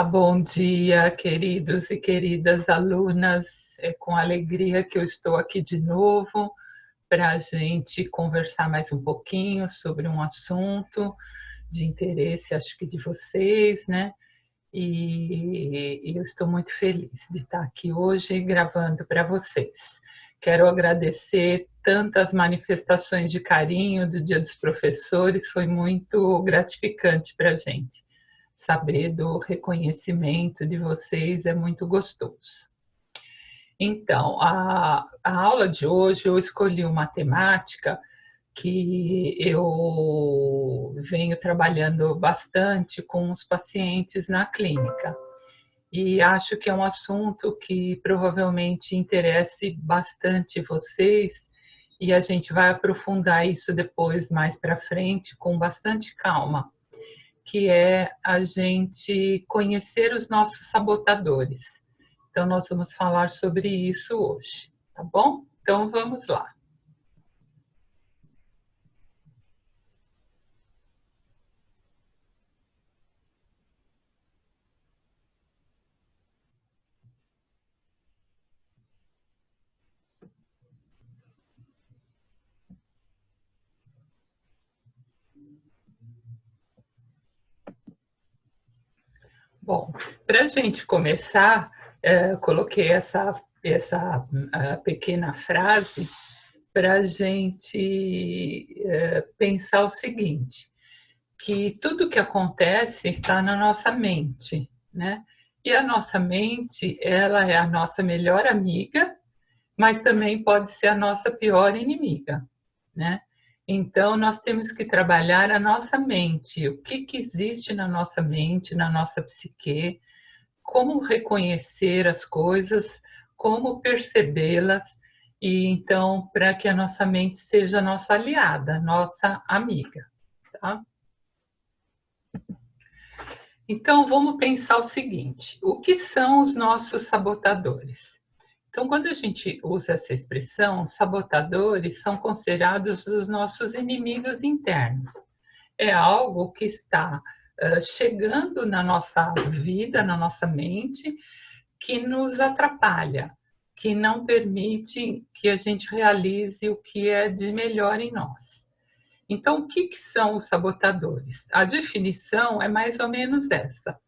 Bom dia, queridos e queridas alunas. É com alegria que eu estou aqui de novo para a gente conversar mais um pouquinho sobre um assunto de interesse, acho que de vocês, né? E eu estou muito feliz de estar aqui hoje gravando para vocês. Quero agradecer tantas manifestações de carinho do Dia dos Professores, foi muito gratificante para a gente. Saber do reconhecimento de vocês é muito gostoso. Então, a aula de hoje eu escolhi uma temática que eu venho trabalhando bastante com os pacientes na clínica. E acho que é um assunto que provavelmente interesse bastante vocês, e a gente vai aprofundar isso depois, mais para frente, com bastante calma, que é a gente conhecer os nossos sabotadores. Então, nós vamos falar sobre isso hoje, tá bom? Então, vamos lá. Bom, para a gente começar, coloquei essa pequena frase para a gente pensar o seguinte, que tudo que acontece está na nossa mente, né? E a nossa mente, ela é a nossa melhor amiga, mas também pode ser a nossa pior inimiga, né? Então, nós temos que trabalhar a nossa mente, o que existe na nossa mente, na nossa psique, como reconhecer as coisas, como percebê-las, e então, para que a nossa mente seja nossa aliada, nossa amiga, tá? Então, vamos pensar o seguinte: o que são os nossos sabotadores? Então, quando a gente usa essa expressão, sabotadores são considerados os nossos inimigos internos. É algo que está chegando na nossa vida, na nossa mente, que nos atrapalha, que não permite que a gente realize o que é de melhor em nós. Então, o que são os sabotadores? A definição é mais ou menos essa: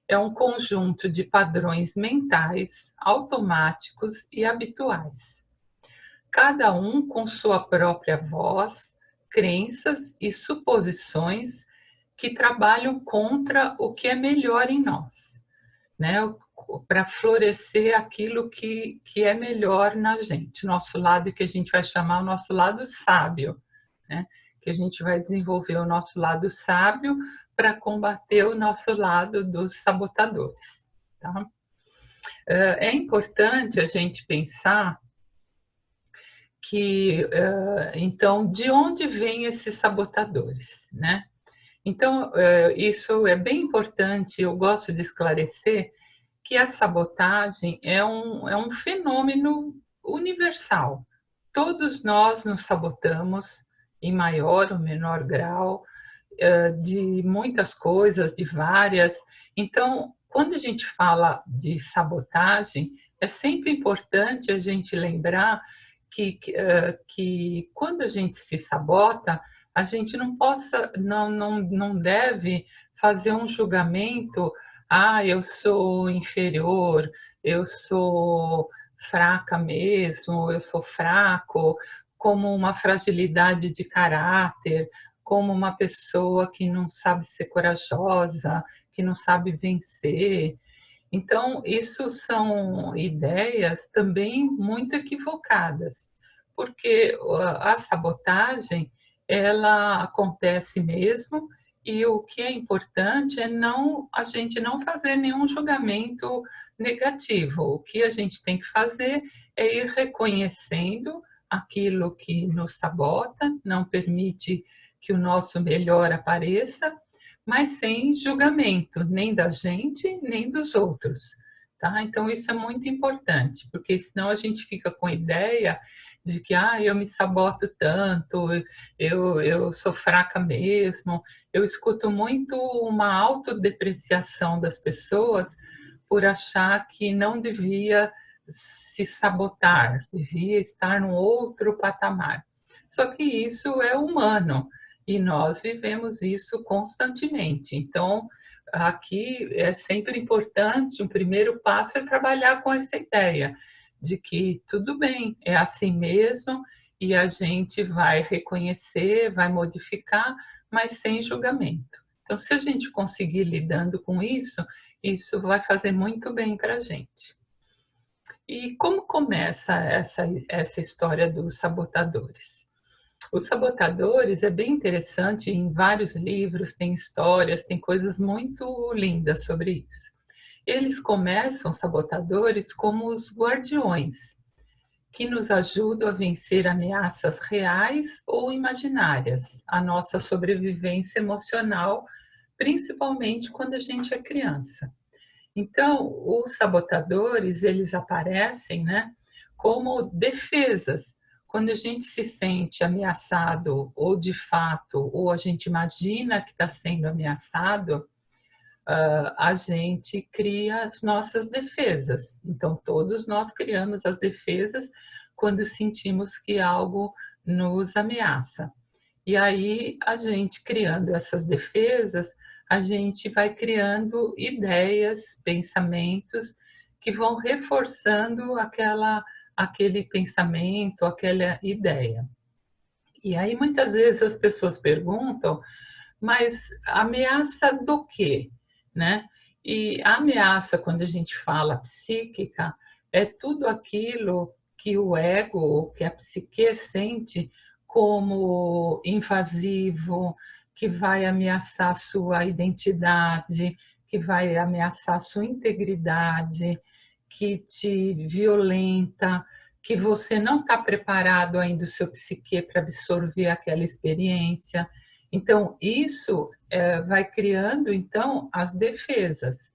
é um conjunto de padrões mentais, automáticos e habituais, cada um com sua própria voz, crenças e suposições que trabalham contra o que é melhor em nós, né? Para florescer aquilo que é melhor na gente, nosso lado, que a gente vai chamar o nosso lado sábio, né? Que a gente vai desenvolver o nosso lado sábio para combater o nosso lado dos sabotadores, tá? É importante a gente pensar que, então, de onde vêm esses sabotadores, né? Então, isso é bem importante, eu gosto de esclarecer que a sabotagem é um fenômeno universal. Todos nós nos sabotamos, em maior ou menor grau, de muitas coisas, de várias. Então, quando a gente fala de sabotagem, é sempre importante a gente lembrar que quando a gente se sabota, a gente não deve fazer um julgamento: eu sou inferior, eu sou fraca mesmo, eu sou fraco, como uma fragilidade de caráter, como uma pessoa que não sabe ser corajosa, que não sabe vencer. Então, isso são ideias também muito equivocadas, porque a sabotagem, ela acontece mesmo, e o que é importante é a gente não fazer nenhum julgamento negativo. O que a gente tem que fazer é ir reconhecendo aquilo que nos sabota, não permite que o nosso melhor apareça, mas sem julgamento, nem da gente, nem dos outros, tá? Então, isso é muito importante, porque senão a gente fica com a ideia de que eu me saboto tanto, eu sou fraca mesmo. Eu escuto muito uma autodepreciação das pessoas por achar que não devia se sabotar, devia estar num outro patamar. Só que isso é humano e nós vivemos isso constantemente. Então, aqui é sempre importante, um primeiro passo é trabalhar com essa ideia de que tudo bem, é assim mesmo e a gente vai reconhecer, vai modificar, mas sem julgamento. Então, se a gente conseguir lidando com isso, isso vai fazer muito bem para a gente. E como começa essa história dos sabotadores? Os sabotadores é bem interessante, em vários livros tem histórias, tem coisas muito lindas sobre isso. Eles começam, sabotadores, como os guardiões, que nos ajudam a vencer ameaças reais ou imaginárias, a nossa sobrevivência emocional, principalmente quando a gente é criança. Então, os sabotadores, eles aparecem, né, como defesas. Quando a gente se sente ameaçado, ou de fato, ou a gente imagina que está sendo ameaçado, a gente cria as nossas defesas. Então, todos nós criamos as defesas quando sentimos que algo nos ameaça. E aí, a gente criando essas defesas, a gente vai criando ideias, pensamentos que vão reforçando aquele pensamento, aquela ideia. E aí, muitas vezes as pessoas perguntam, mas ameaça do quê? Né? E a ameaça, quando a gente fala psíquica, é tudo aquilo que o ego, que a psique sente como invasivo, que vai ameaçar a sua identidade, que vai ameaçar a sua integridade, que te violenta, que você não está preparado ainda o seu psique para absorver aquela experiência. Então, isso vai criando, então, as defesas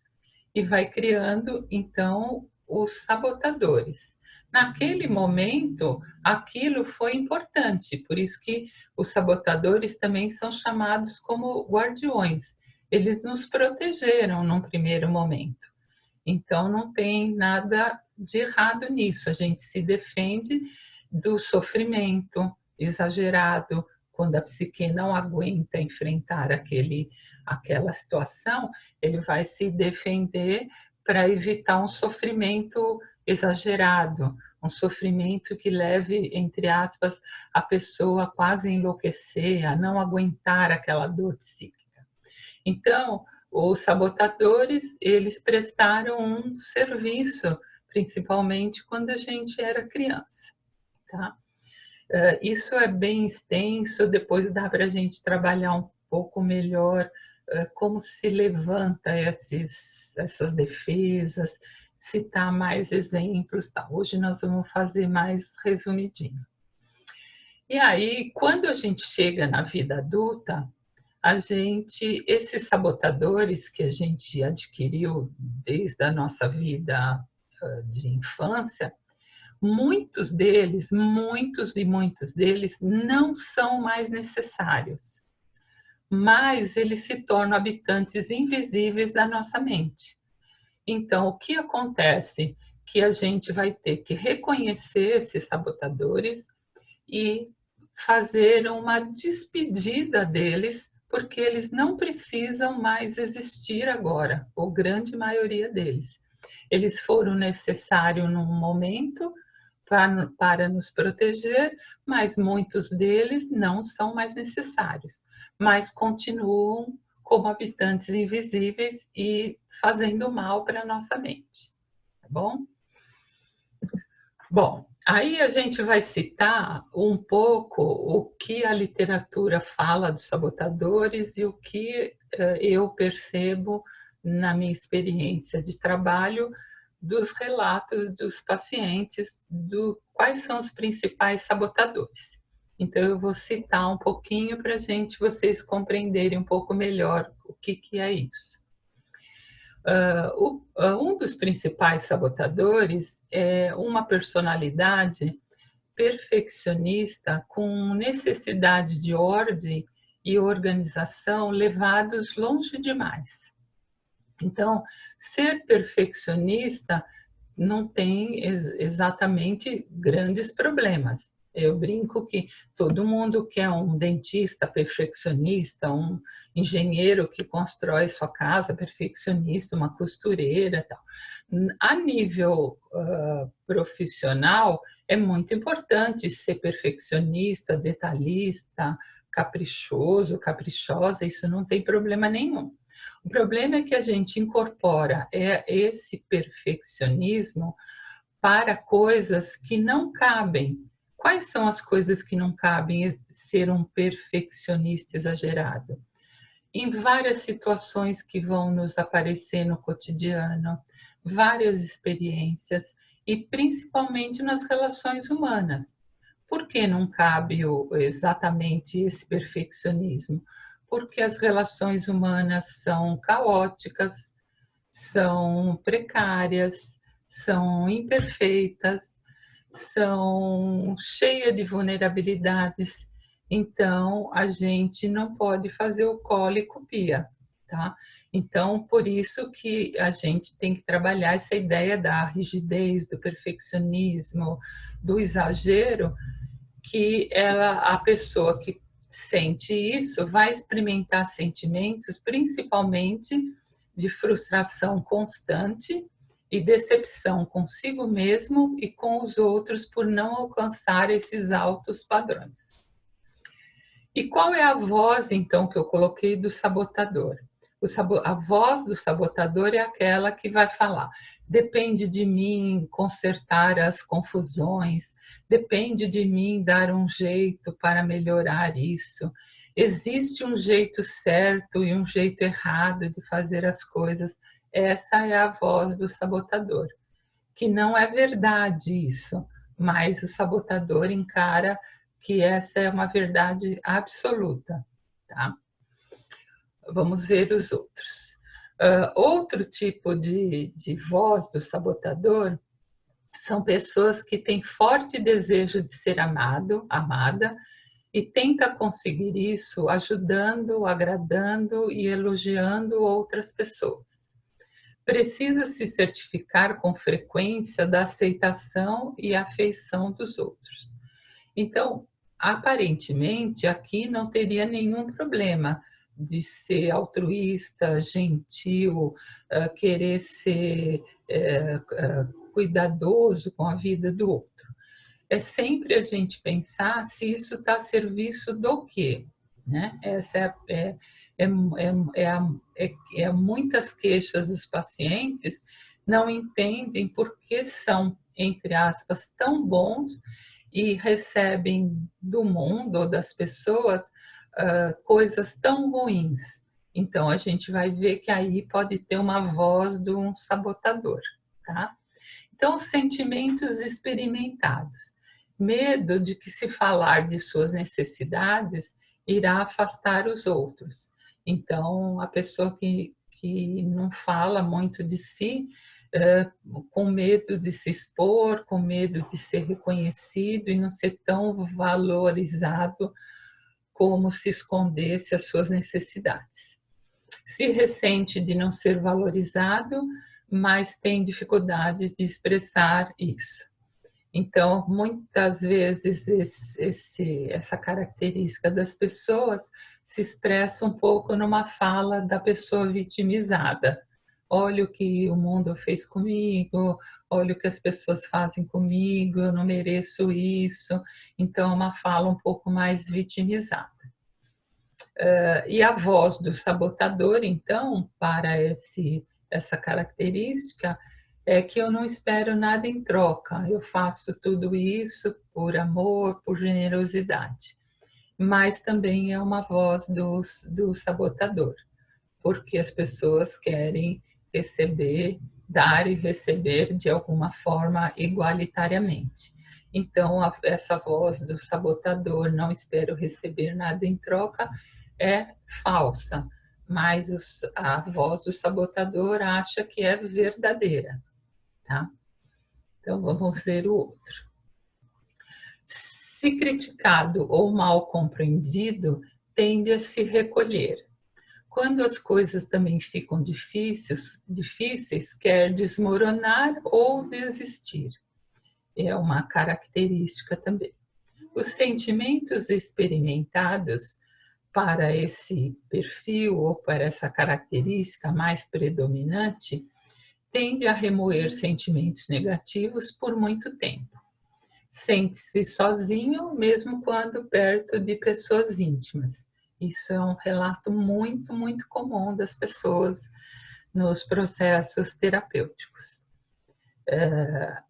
e vai criando, então, os sabotadores. Naquele momento, aquilo foi importante, por isso que os sabotadores também são chamados como guardiões. Eles nos protegeram num primeiro momento. Então, não tem nada de errado nisso. A gente se defende do sofrimento exagerado, quando a psique não aguenta enfrentar aquela situação, ele vai se defender para evitar um sofrimento exagerado, um sofrimento que leve, entre aspas, a pessoa a quase enlouquecer, a não aguentar aquela dor psíquica. Então, os sabotadores, eles prestaram um serviço, principalmente quando a gente era criança, tá? Isso é bem extenso, depois dá para a gente trabalhar um pouco melhor como se levanta essas defesas, citar mais exemplos, tá? Hoje nós vamos fazer mais resumidinho. E aí, quando a gente chega na vida adulta, esses sabotadores que a gente adquiriu desde a nossa vida de infância, muitos e muitos deles não são mais necessários, mas eles se tornam habitantes invisíveis da nossa mente. Então, o que acontece? Que a gente vai ter que reconhecer esses sabotadores e fazer uma despedida deles, porque eles não precisam mais existir agora, ou grande maioria deles. Eles foram necessários num momento para nos proteger, mas muitos deles não são mais necessários, mas continuam como habitantes invisíveis e fazendo mal para a nossa mente, tá bom? Bom, aí a gente vai citar um pouco o que a literatura fala dos sabotadores e o que eu percebo na minha experiência de trabalho dos relatos dos pacientes, quais são os principais sabotadores. Então, eu vou citar um pouquinho para vocês compreenderem um pouco melhor o que é isso. Um dos principais sabotadores é uma personalidade perfeccionista com necessidade de ordem e organização levados longe demais. Então, ser perfeccionista não tem exatamente grandes problemas. Eu brinco que todo mundo quer um dentista perfeccionista, um engenheiro que constrói sua casa perfeccionista, uma costureira, tal. A nível profissional, é muito importante ser perfeccionista, detalhista, caprichoso, caprichosa, isso não tem problema nenhum. O problema é que a gente incorpora esse perfeccionismo para coisas que não cabem. Quais são as coisas que não cabem ser um perfeccionista exagerado? Em várias situações que vão nos aparecer no cotidiano, várias experiências e principalmente nas relações humanas. Por que não cabe exatamente esse perfeccionismo? Porque as relações humanas são caóticas, são precárias, são imperfeitas, são cheias de vulnerabilidades. Então, a gente não pode fazer o cola e copia, tá? Então, por isso que a gente tem que trabalhar essa ideia da rigidez, do perfeccionismo, do exagero, que a pessoa que sente isso vai experimentar sentimentos, principalmente de frustração constante e decepção consigo mesmo e com os outros por não alcançar esses altos padrões. E qual é a voz, então, que eu coloquei do sabotador? A voz do sabotador é aquela que vai falar: depende de mim consertar as confusões, depende de mim dar um jeito para melhorar isso. Existe um jeito certo e um jeito errado de fazer as coisas. Essa é a voz do sabotador, que não é verdade isso, mas o sabotador encara que essa é uma verdade absoluta, tá? Vamos ver os outros. Outro tipo de voz do sabotador são pessoas que têm forte desejo de ser amado, amada, e tenta conseguir isso ajudando, agradando e elogiando outras pessoas. Precisa se certificar com frequência da aceitação e afeição dos outros. Então, aparentemente, aqui não teria nenhum problema de ser altruísta, gentil, querer ser cuidadoso com a vida do outro. É sempre a gente pensar se isso está a serviço do quê, né? Essa muitas queixas dos pacientes não entendem por que são, entre aspas, tão bons e recebem do mundo ou das pessoas coisas tão ruins. Então, a gente vai ver que aí pode ter uma voz de um sabotador, tá? Então, os sentimentos experimentados. Medo de que, se falar de suas necessidades, irá afastar os outros. Então, a pessoa que não fala muito de si, com medo de se expor, com medo de ser reconhecido e não ser tão valorizado como se escondesse as suas necessidades. Se ressente de não ser valorizado, mas tem dificuldade de expressar isso. Então, muitas vezes, essa característica das pessoas se expressa um pouco numa fala da pessoa vitimizada. Olha o que o mundo fez comigo, olha o que as pessoas fazem comigo, eu não mereço isso. Então, é uma fala um pouco mais vitimizada. E a voz do sabotador, então, para essa característica, é que eu não espero nada em troca, eu faço tudo isso por amor, por generosidade. Mas também é uma voz do sabotador, porque as pessoas querem receber, dar e receber de alguma forma igualitariamente. Então, essa voz do sabotador, não espero receber nada em troca, é falsa, mas a voz do sabotador acha que é verdadeira, tá? Então, vamos ver o outro. Se criticado ou mal compreendido, tende a se recolher. Quando as coisas também ficam difíceis, quer desmoronar ou desistir. É uma característica também. Os sentimentos experimentados para esse perfil ou para essa característica mais predominante tende a remoer sentimentos negativos por muito tempo. Sente-se sozinho, mesmo quando perto de pessoas íntimas. Isso é um relato muito, muito comum das pessoas nos processos terapêuticos.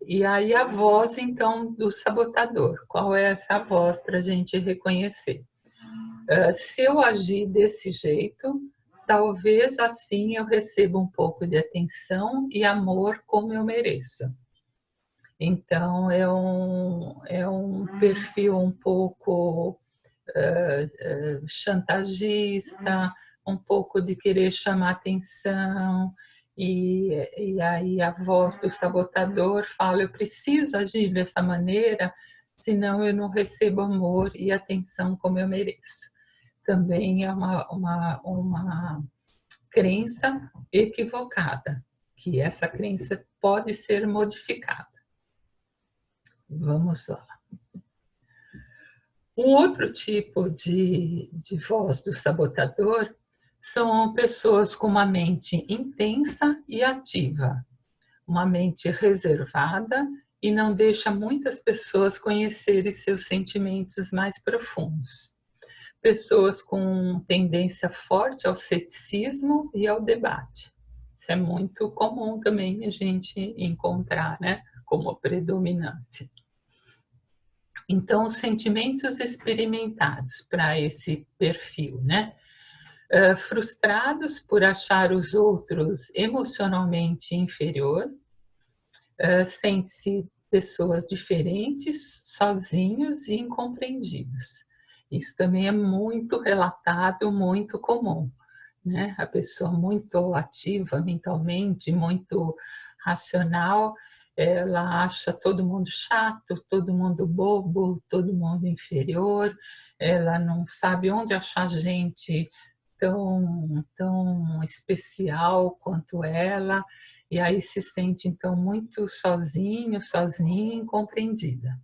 E aí a voz, então, do sabotador. Qual é essa voz para a gente reconhecer? Se eu agir desse jeito, talvez assim eu receba um pouco de atenção e amor como eu mereço. Então, é um perfil um pouco chantagista, um pouco de querer chamar atenção, e aí a voz do sabotador fala: eu preciso agir dessa maneira, senão eu não recebo amor e atenção como eu mereço. Também é uma crença equivocada, que essa crença pode ser modificada. Vamos lá. Um outro tipo de voz do sabotador são pessoas com uma mente intensa e ativa, uma mente reservada e não deixa muitas pessoas conhecerem seus sentimentos mais profundos. Pessoas com tendência forte ao ceticismo e ao debate. Isso é muito comum também a gente encontrar, né, como predominância. Então, os sentimentos experimentados para esse perfil, né? Frustrados por achar os outros emocionalmente inferior, sente-se pessoas diferentes, sozinhos e incompreendidos. Isso também é muito relatado, muito comum, né? A pessoa muito ativa mentalmente, muito racional, ela acha todo mundo chato, todo mundo bobo, todo mundo inferior, ela não sabe onde achar gente tão especial quanto ela, e aí se sente então muito sozinha, incompreendida.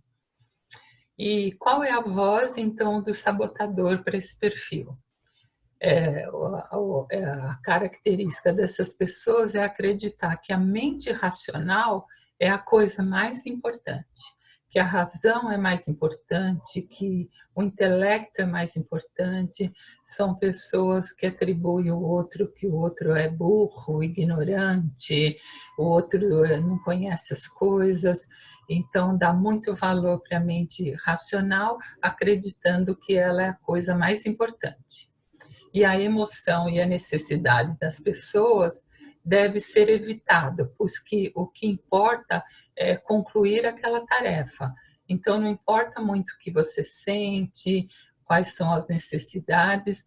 E qual é a voz então do sabotador para esse perfil? A característica dessas pessoas é acreditar que a mente racional é a coisa mais importante, que a razão é mais importante, que o intelecto é mais importante. São pessoas que atribuem ao outro que o outro é burro, ignorante, o outro não conhece as coisas. Então, dá muito valor para a mente racional, acreditando que ela é a coisa mais importante. E a emoção e a necessidade das pessoas deve ser evitada, pois que o que importa é concluir aquela tarefa. Então, não importa muito o que você sente, quais são as necessidades,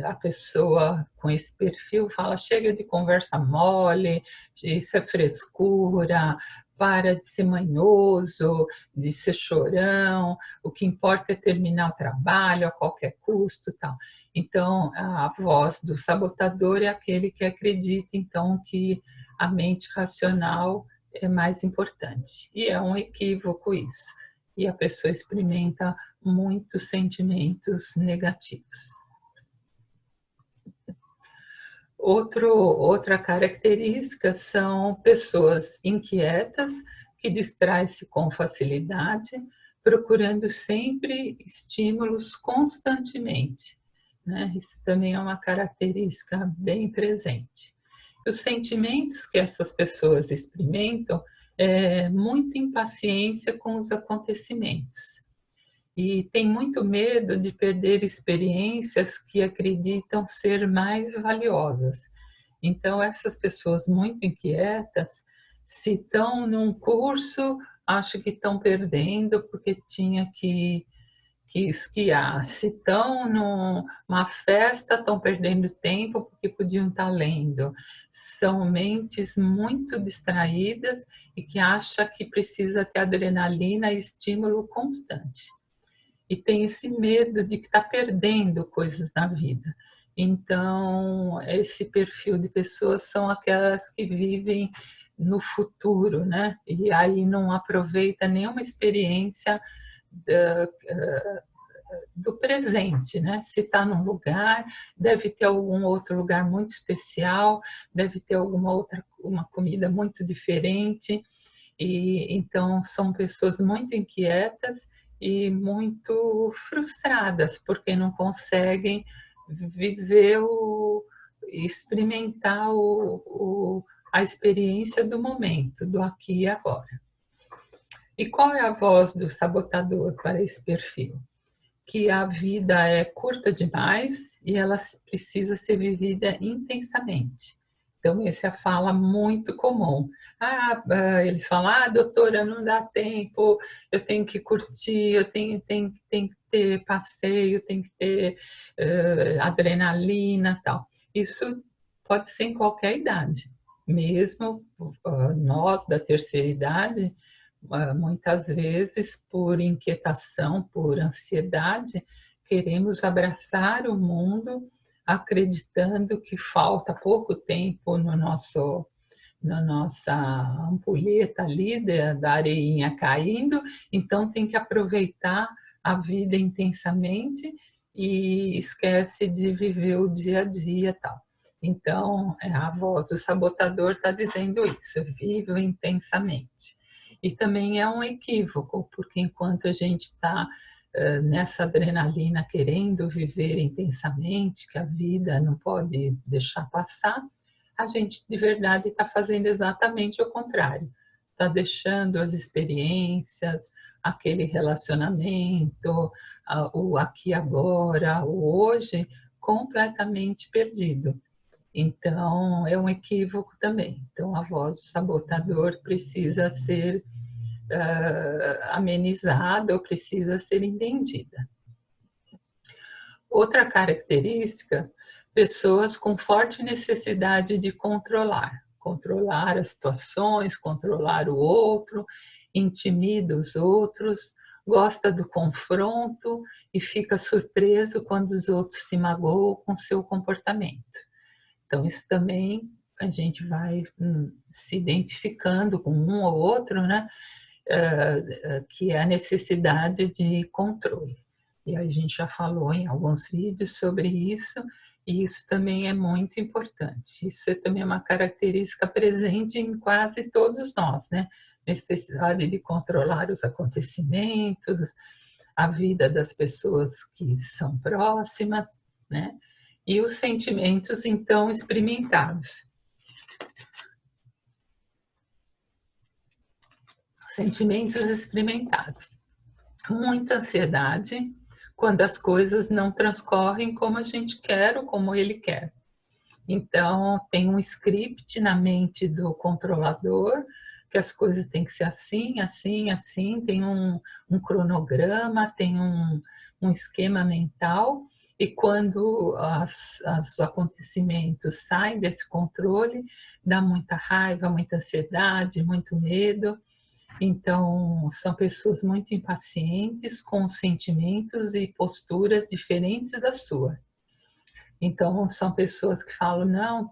a pessoa com esse perfil fala: chega de conversa mole, isso é frescura, para de ser manhoso, de ser chorão, o que importa é terminar o trabalho a qualquer custo, tal. Então, a voz do sabotador é aquele que acredita, então, que a mente racional é mais importante. E é um equívoco isso. E a pessoa experimenta muitos sentimentos negativos. Outra característica são pessoas inquietas, que distraem-se com facilidade, procurando sempre estímulos constantemente, né? Isso também é uma característica bem presente. Os sentimentos que essas pessoas experimentam é muita impaciência com os acontecimentos. E tem muito medo de perder experiências que acreditam ser mais valiosas. Então, essas pessoas muito inquietas, se estão num curso, acham que estão perdendo porque tinha que que esquiar. Se estão numa festa, estão perdendo tempo porque podiam estar lendo. São mentes muito distraídas e que acham que precisa ter adrenalina e estímulo constante. E tem esse medo de que está perdendo coisas na vida. Então, esse perfil de pessoas são aquelas que vivem no futuro, né? E aí não aproveita nenhuma experiência do presente, né? Se está num lugar, deve ter algum outro lugar muito especial, deve ter alguma outra, uma comida muito diferente, e então são pessoas muito inquietas e muito frustradas porque não conseguem viver experimentar a experiência do momento, do aqui e agora. E qual é a voz do sabotador para esse perfil? Que a vida é curta demais e ela precisa ser vivida intensamente. Então, essa é a fala muito comum. Eles falam, doutora, não dá tempo, eu tenho que curtir, eu tenho que ter passeio, tem que ter adrenalina, tal. Isso pode ser em qualquer idade. Mesmo nós da terceira idade, muitas vezes, por inquietação, por ansiedade, queremos abraçar o mundo, acreditando que falta pouco tempo na nossa ampulheta ali da areinha caindo, então tem que aproveitar a vida intensamente e esquece de viver o dia a dia e tal. Então, a voz do sabotador está dizendo isso, viva intensamente. E também é um equívoco, porque enquanto a gente está nessa adrenalina querendo viver intensamente, que a vida não pode deixar passar, a gente de verdade está fazendo exatamente o contrário. Está deixando as experiências, aquele relacionamento, o aqui e agora, o hoje, completamente perdido. Então, é um equívoco também. Então, a voz do sabotador precisa ser amenizada ou precisa ser entendida. Outra característica, pessoas com forte necessidade de controlar as situações, controlar o outro, intimida os outros, gosta do confronto e fica surpreso quando os outros se magoam com seu comportamento. Então, isso também a gente vai se identificando com um ou outro, né? Que é a necessidade de controle. E a gente já falou em alguns vídeos sobre isso, e isso também é muito importante. Isso também é uma característica presente em quase todos nós, né? Necessidade de controlar os acontecimentos, a vida das pessoas que são próximas, né? E os sentimentos, então, experimentados. Sentimentos experimentados. Muita ansiedade quando as coisas não transcorrem como a gente quer ou como ele quer. Então, tem um script na mente do controlador, que as coisas têm que ser assim, assim, assim, tem um cronograma, tem um esquema mental, e quando os acontecimentos saem desse controle, dá muita raiva, muita ansiedade, muito medo. Então, são pessoas muito impacientes, com sentimentos e posturas diferentes da sua. Então, são pessoas que falam, não,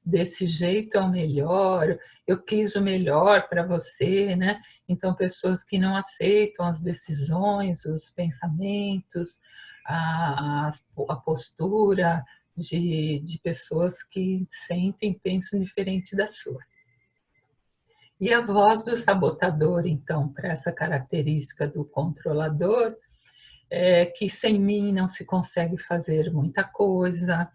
desse jeito é o melhor, eu quis o melhor para você, né? Então, pessoas que não aceitam as decisões, os pensamentos, a postura de pessoas que sentem e pensam diferente da sua. E a voz do sabotador, então, para essa característica do controlador, é que sem mim não se consegue fazer muita coisa,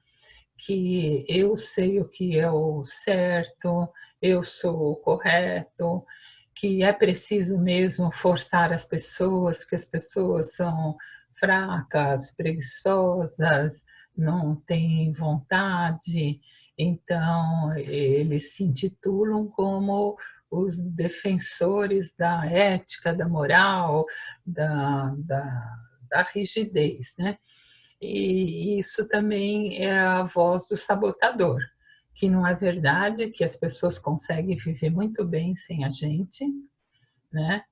que eu sei o que é o certo, eu sou o correto, que é preciso mesmo forçar as pessoas, que as pessoas são fracas, preguiçosas, não têm vontade. Então, eles se intitulam como os defensores da ética, da moral, da rigidez, né? E isso também é a voz do sabotador, que não é verdade, que as pessoas conseguem viver muito bem sem a gente, né?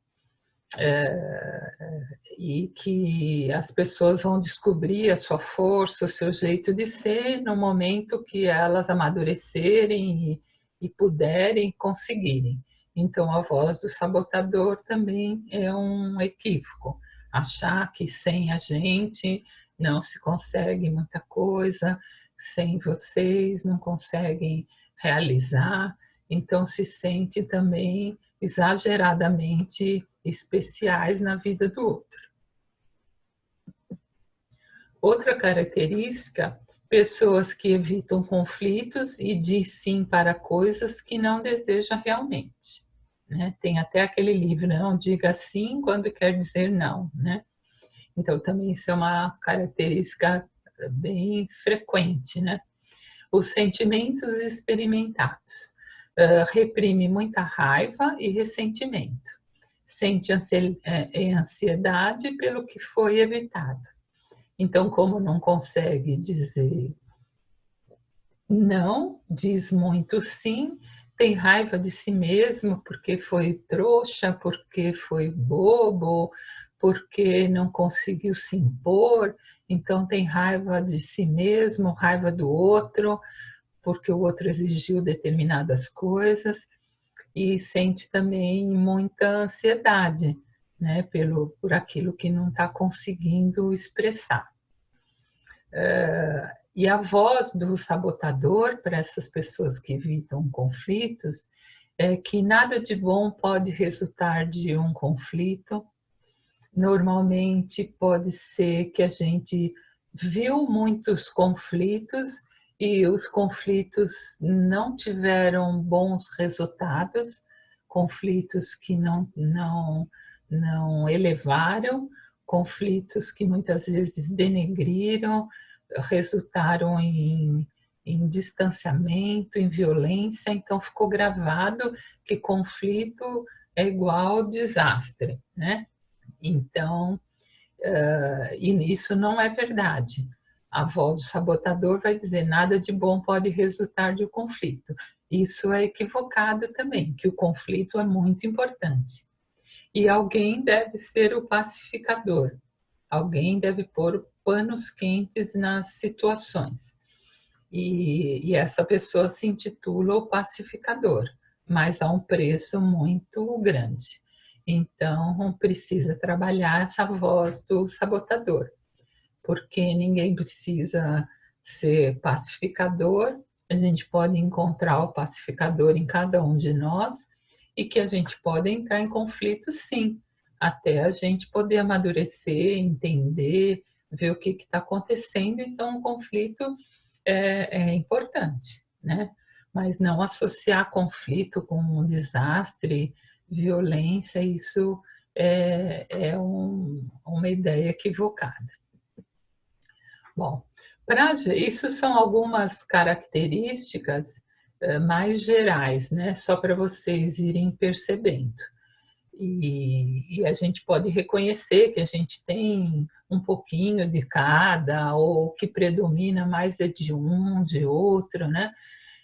E que as pessoas vão descobrir a sua força, o seu jeito de ser no momento que elas amadurecerem e puderem conseguirem. Então, a voz do sabotador também é um equívoco. Achar que sem a gente não se consegue muita coisa, sem vocês não conseguem realizar, então se sente também exageradamente especiais na vida do outro. Outra característica, pessoas que evitam conflitos e diz sim para coisas que não deseja realmente. Né? Tem até aquele livro, não diga sim quando quer dizer não. Né? Então, também isso é uma característica bem frequente. Né? Os sentimentos experimentados. Reprime muita raiva e ressentimento. Sente ansiedade pelo que foi evitado. Então, como não consegue dizer não, diz muito sim, tem raiva de si mesmo porque foi trouxa, porque foi bobo, porque não conseguiu se impor, então tem raiva de si mesmo, raiva do outro, porque o outro exigiu determinadas coisas, e sente também muita ansiedade, né, por aquilo que não está conseguindo expressar. E a voz do sabotador para essas pessoas que evitam conflitos é que nada de bom pode resultar de um conflito. Normalmente pode ser que a gente viu muitos conflitos e os conflitos não tiveram bons resultados, conflitos que não elevaram, conflitos que muitas vezes denegriram, resultaram em distanciamento, em violência, então ficou gravado que conflito é igual desastre, né? Então, e isso não é verdade. A voz do sabotador vai dizer nada de bom pode resultar de um conflito. Isso é equivocado também, que o conflito é muito importante. E alguém deve ser o pacificador. Alguém deve pôr panos quentes nas situações. E essa pessoa se intitula o pacificador, mas a um preço muito grande. Então, precisa trabalhar essa voz do sabotador, porque ninguém precisa ser pacificador, a gente pode encontrar o pacificador em cada um de nós e que a gente pode entrar em conflito, sim, até a gente poder amadurecer, entender, ver o que está acontecendo. Então, o conflito é importante, né? Mas não associar conflito com um desastre, violência, isso uma ideia equivocada. Bom, isso são algumas características mais gerais, né? Só para vocês irem percebendo. E a gente pode reconhecer que a gente tem um pouquinho de cada, ou que predomina mais é de um, de outro, né?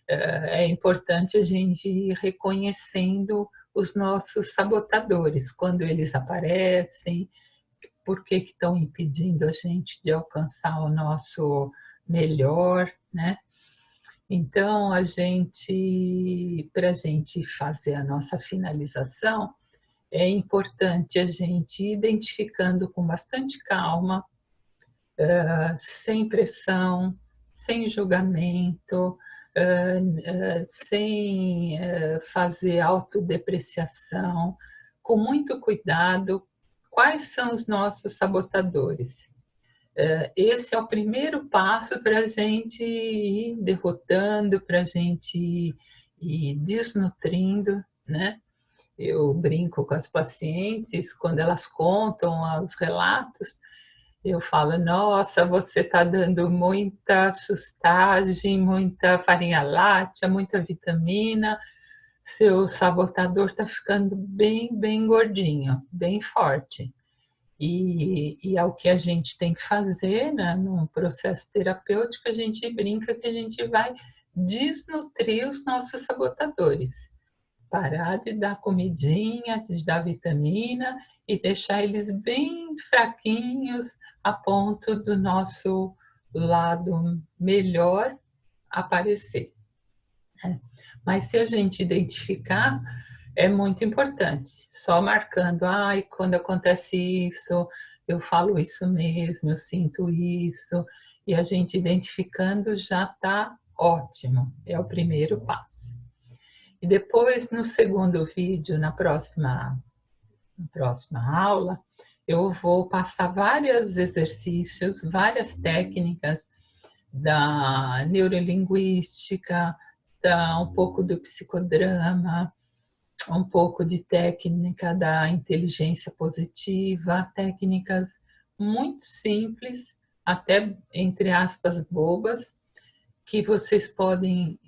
É importante a gente ir reconhecendo os nossos sabotadores, quando eles aparecem, por que estão impedindo a gente de alcançar o nosso melhor, né? Então, para a gente fazer a nossa finalização, é importante a gente ir identificando com bastante calma, sem pressão, sem julgamento, sem fazer autodepreciação, com muito cuidado. Quais são os nossos sabotadores? Esse é o primeiro passo para a gente ir derrotando, para a gente ir desnutrindo, né? Eu brinco com as pacientes, quando elas contam os relatos, eu falo, nossa, você está dando muita sustagem, muita farinha láctea, muita vitamina, seu sabotador está ficando bem, bem gordinho, bem forte. E é o que a gente tem que fazer, né? Num processo terapêutico, a gente brinca que a gente vai desnutrir os nossos sabotadores. Parar de dar comidinha, de dar vitamina e deixar eles bem fraquinhos a ponto do nosso lado melhor aparecer, né? Mas se a gente identificar, é muito importante. Só marcando, ai, quando acontece isso, eu falo isso mesmo, eu sinto isso, e a gente identificando já está ótimo, é o primeiro passo. E depois, no segundo vídeo, na próxima aula, eu vou passar vários exercícios, várias técnicas da neurolinguística, um pouco do psicodrama, um pouco de técnica da inteligência positiva, técnicas muito simples, até entre aspas bobas, que vocês podem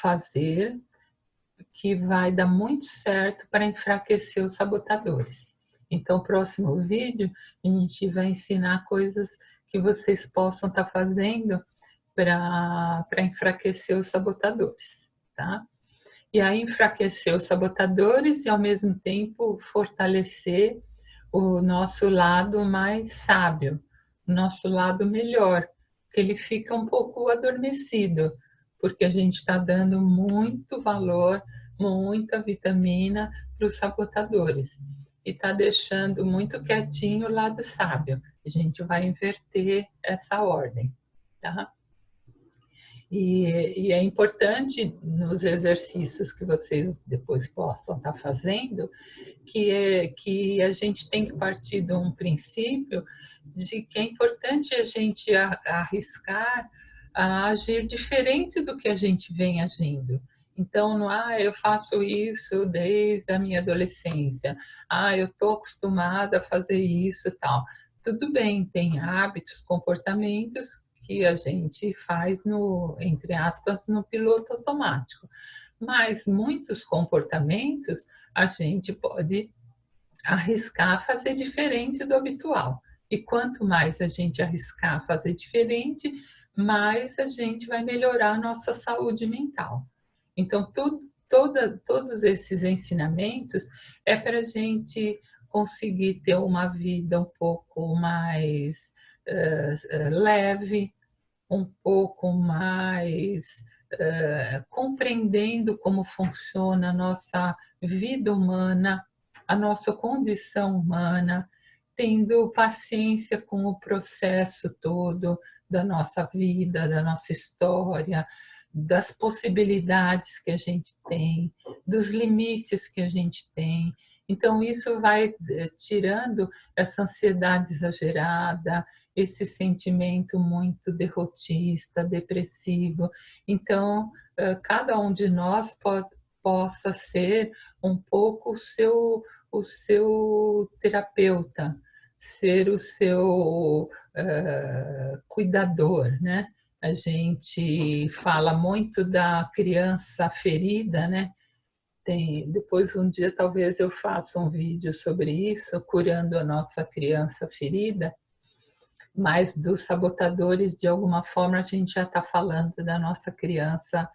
fazer, que vai dar muito certo para enfraquecer os sabotadores. Então, próximo vídeo, a gente vai ensinar coisas que vocês possam estar fazendo para enfraquecer os sabotadores, tá? E aí enfraquecer os sabotadores e ao mesmo tempo fortalecer o nosso lado mais sábio, o nosso lado melhor, que ele fica um pouco adormecido, porque a gente está dando muito valor, muita vitamina para os sabotadores e está deixando muito quietinho o lado sábio. A gente vai inverter essa ordem, tá? E é importante nos exercícios que vocês depois possam estar fazendo, que a gente tem que partir de um princípio de que é importante a gente arriscar a agir diferente do que a gente vem agindo. Então, não, eu faço isso desde a minha adolescência, eu estou acostumada a fazer isso e tal. Tudo bem, tem hábitos, comportamentos que a gente faz no, entre aspas, no piloto automático. Mas muitos comportamentos a gente pode arriscar fazer diferente do habitual. E quanto mais a gente arriscar fazer diferente, mais a gente vai melhorar a nossa saúde mental. Então, todos esses ensinamentos é para a gente conseguir ter uma vida um pouco mais leve, um pouco mais compreendendo como funciona a nossa vida humana, a nossa condição humana, tendo paciência com o processo todo da nossa vida, da nossa história, das possibilidades que a gente tem, dos limites que a gente tem. Então, isso vai tirando essa ansiedade exagerada, esse sentimento muito derrotista, depressivo. Então, cada um de nós possa ser um pouco o seu terapeuta, ser o seu cuidador, né? A gente fala muito da criança ferida, né? Depois um dia talvez eu faça um vídeo sobre isso, curando a nossa criança ferida, mas dos sabotadores, de alguma forma, a gente já está falando da nossa criança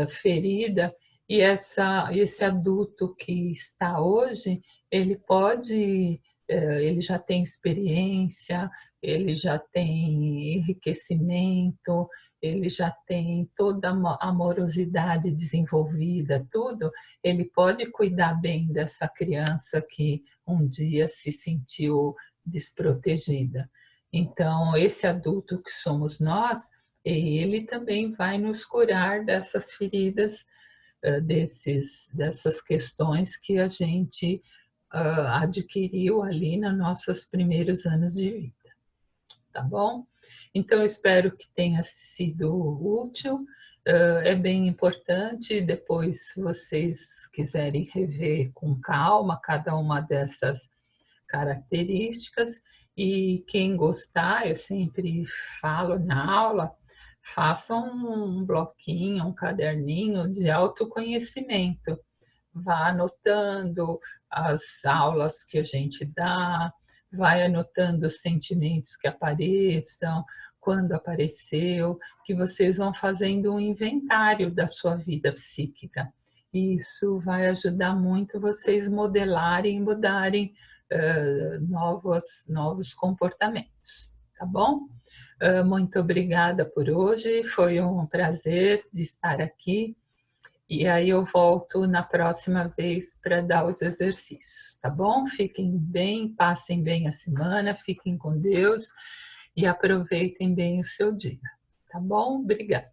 ferida, e esse adulto que está hoje, ele pode, ele já tem experiência, ele já tem enriquecimento, ele já tem toda a amorosidade desenvolvida, tudo, ele pode cuidar bem dessa criança que um dia se sentiu desprotegida. Então, esse adulto que somos nós, ele também vai nos curar dessas feridas, dessas questões que a gente adquiriu ali nos nossos primeiros anos de vida, tá bom? Então, eu espero que tenha sido útil. É bem importante, depois, se vocês quiserem rever com calma cada uma dessas características, e quem gostar, eu sempre falo na aula, façam um bloquinho, um caderninho de autoconhecimento. Vá anotando as aulas que a gente dá, vai anotando os sentimentos que apareçam, quando apareceu, que vocês vão fazendo um inventário da sua vida psíquica. E isso vai ajudar muito vocês modelarem e mudarem novos comportamentos, tá bom? Muito obrigada por hoje, foi um prazer de estar aqui. E aí eu volto na próxima vez para dar os exercícios, tá bom? Fiquem bem, passem bem a semana, fiquem com Deus e aproveitem bem o seu dia, tá bom? Obrigada.